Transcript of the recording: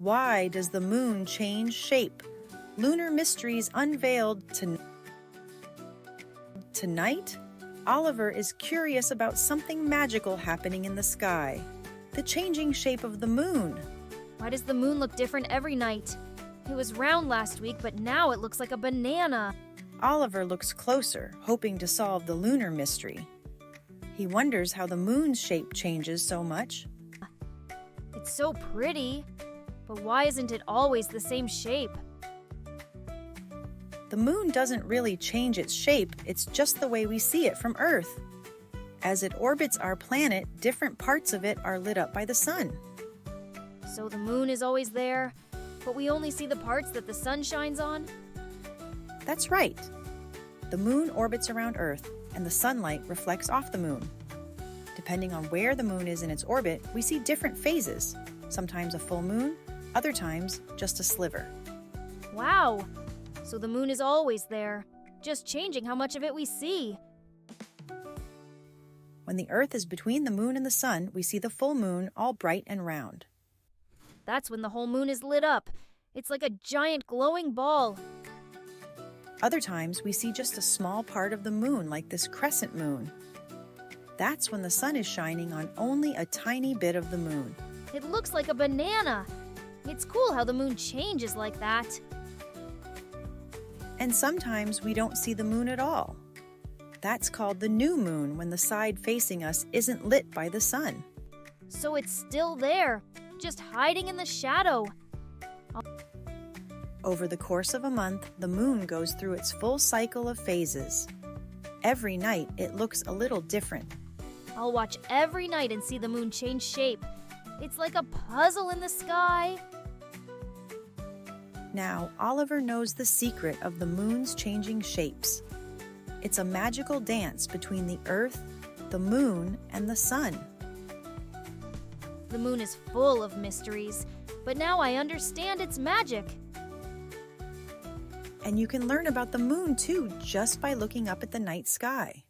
Why does the moon change shape? Lunar mysteries unveiled tonight? Oliver is curious about something magical happening in the sky. The changing shape of the moon. Why does the moon look different every night? It was round last week, but now it looks like a banana. Oliver looks closer, hoping to solve the lunar mystery. He wonders how the moon's shape changes so much. It's so pretty, but why isn't it always the same shape? The moon doesn't really change its shape, it's just the way we see it from Earth. As it orbits our planet, different parts of it are lit up by the sun. So the moon is always there, but we only see the parts that the sun shines on? That's right. The moon orbits around Earth, and the sunlight reflects off the moon. Depending on where the moon is in its orbit, we see different phases. Sometimes a full moon, other times just a sliver. Wow! So the moon is always there, just changing how much of it we see. When the Earth is between the moon and the sun, we see the full moon all bright and round. That's when the whole moon is lit up. It's like a giant glowing ball. Other times, we see just a small part of the moon, like this crescent moon. That's when the sun is shining on only a tiny bit of the moon. It looks like a banana. It's cool how the moon changes like that. And sometimes we don't see the moon at all. That's called the new moon, when the side facing us isn't lit by the sun. So it's still there, just hiding in the shadow. Over the course of a month, the moon goes through its full cycle of phases. Every night, it looks a little different. I'll watch every night and see the moon change shape. It's like a puzzle in the sky. Now, Oliver knows the secret of the moon's changing shapes. It's a magical dance between the Earth, the moon, and the sun. The moon is full of mysteries, but now I understand its magic. And you can learn about the moon too just by looking up at the night sky.